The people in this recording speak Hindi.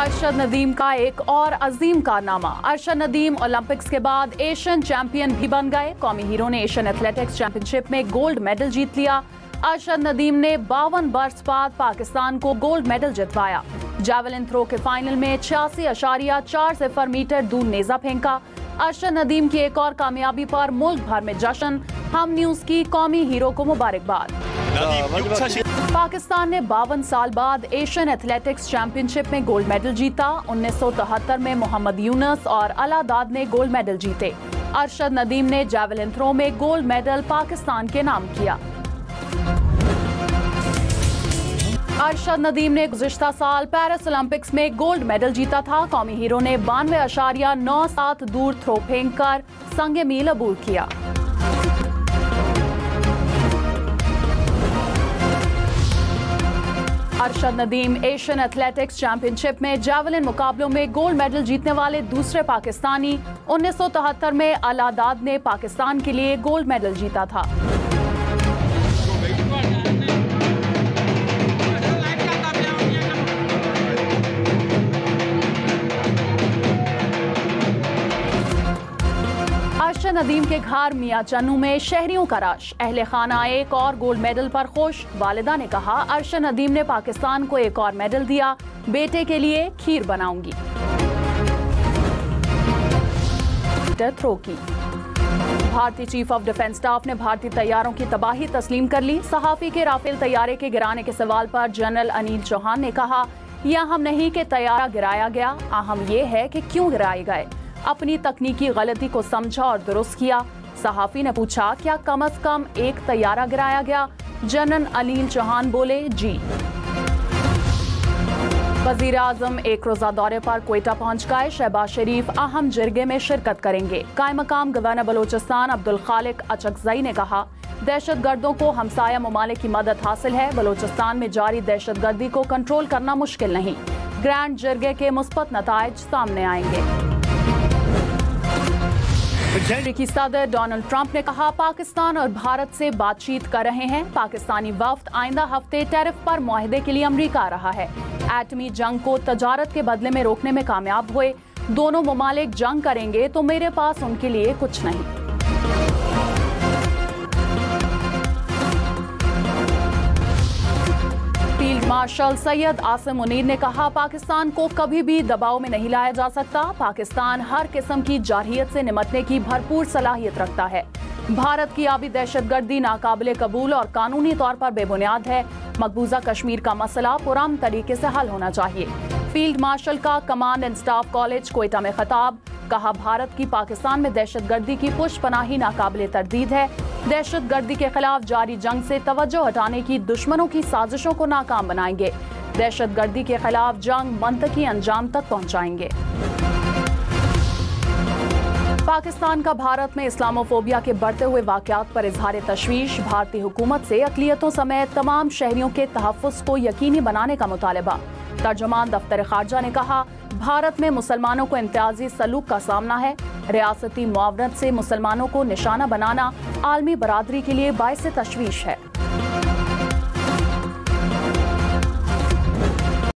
अरशद नदीम का एक और अजीम कारनामा। अरशद नदीम ओलंपिक्स के बाद एशियन चैंपियन भी बन गए। कौमी हीरो ने एशियन एथलेटिक्स चैंपियनशिप में गोल्ड मेडल जीत लिया। अरशद नदीम ने 52 वर्ष बाद पाकिस्तान को गोल्ड मेडल जितवाया। जैवलिन थ्रो के फाइनल में 86.40 मीटर दूर नेजा फेंका। अरशद नदीम की एक और कामयाबी पर मुल्क भर में जश्न। हम न्यूज की कौमी हीरो को मुबारकबाद। पाकिस्तान ने 52 साल बाद एशियन एथलेटिक्स चैंपियनशिप में गोल्ड मेडल जीता। 1973 में मोहम्मद यूनुस और अलादाद ने गोल्ड मेडल जीते। अरशद नदीम ने जैवलिन थ्रो में गोल्ड मेडल पाकिस्तान के नाम किया। अरशद नदीम ने गुज़िश्ता साल पेरिस ओलंपिक्स में गोल्ड मेडल जीता था। कौमी हीरो ने 92.97 दूर थ्रो फेंककर संगे मील अबूर किया। Arshad Nadeem Asian athletics championship में जैवलिन मुकाबलों में गोल्ड मेडल जीतने वाले दूसरे पाकिस्तानी। 1973 में अलादाद ने पाकिस्तान के लिए गोल्ड मेडल जीता था। अरशद नदीम के घर मियां चन्नू में शहरियों का रश। अहले खाना एक और गोल्ड मेडल पर खुश। वालिदा ने कहा, अरशद नदीम ने पाकिस्तान को एक और मेडल दिया। बेटे के लिए खीर बनाऊंगी। थ्रो की भारतीय चीफ ऑफ डिफेंस स्टाफ ने भारतीय तैयारों की तबाही तस्लीम कर ली। सहाफी के राफेल तैयारे के गिराने के सवाल पर जनरल अनिल चौहान ने कहा, यह अहम नहीं कि तैयारा गिराया गया, अहम यह है कि क्यों गिराए गए। अपनी तकनीकी गलती को समझा और दुरुस्त किया। सहाफी ने पूछा, क्या कम से कम एक तैयारा गिराया गया? जनरल अनिल चौहान बोले, जी। वजीर आजम एक रोजा दौरे पर क्वेटा पहुंच गए। शहबाज शरीफ अहम जिरगे में शिरकत करेंगे। कायम मकाम गवर्नर बलोचिस्तान अब्दुल खालिक अचकजई ने कहा, दहशत गर्दों को हमसाया ममालिक की मदद हासिल है। बलोचिस्तान में जारी दहशत गर्दी को कंट्रोल करना मुश्किल नहीं। ग्रैंड जिरगे के मुस्बत नताइज सामने आएंगे। अमेरिकी सदर डोनाल्ड ट्रंप ने कहा, पाकिस्तान और भारत से बातचीत कर रहे हैं। पाकिस्तानी वफ्द आइंदा हफ्ते टैरिफ पर मुआहदे के लिए अमरीका आ रहा है। एटमी जंग को तजारत के बदले में रोकने में कामयाब हुए। दोनों ममालिक जंग करेंगे तो मेरे पास उनके लिए कुछ नहीं। फील्ड मार्शल सैयद आसिम मुनीर ने कहा, पाकिस्तान को कभी भी दबाव में नहीं लाया जा सकता। पाकिस्तान हर किस्म की जारहियत से निपटने की भरपूर सलाहियत रखता है। भारत की आबी दहशतगर्दी नाकाबिले कबूल और कानूनी तौर पर बेबुनियाद है। मकबूजा कश्मीर का मसला पुरअमन तरीके से हल होना चाहिए। फील्ड मार्शल का command and staff college Quetta में खिताब। कहा, भारत की पाकिस्तान में दहशतगर्दी की पुष्पनाही नाकाबिले तरदीद है। दहशतगर्दी के खिलाफ जारी जंग से तवज्जो हटाने की दुश्मनों की साजिशों को नाकाम बनाएंगे। दहशतगर्दी के खिलाफ जंग मंतकी अंजाम तक पहुंचाएंगे। पाकिस्तान का भारत में इस्लामोफोबिया के बढ़ते हुए वाकयात पर इजहार तशवीश। भारतीय हुकूमत से अक़लियतों समेत तमाम शहरियों के तहफ़्फ़ुज़ को यकीनी बनाने का मुतालबा। तर्जुमान दफ्तर खारजा ने कहा, भारत में मुसलमानों को इम्तियाजी सलूक का सामना है। रियासती मुआवनत से मुसलमानों को निशाना बनाना आलमी बरादरी के लिए बाइस तशवीश है।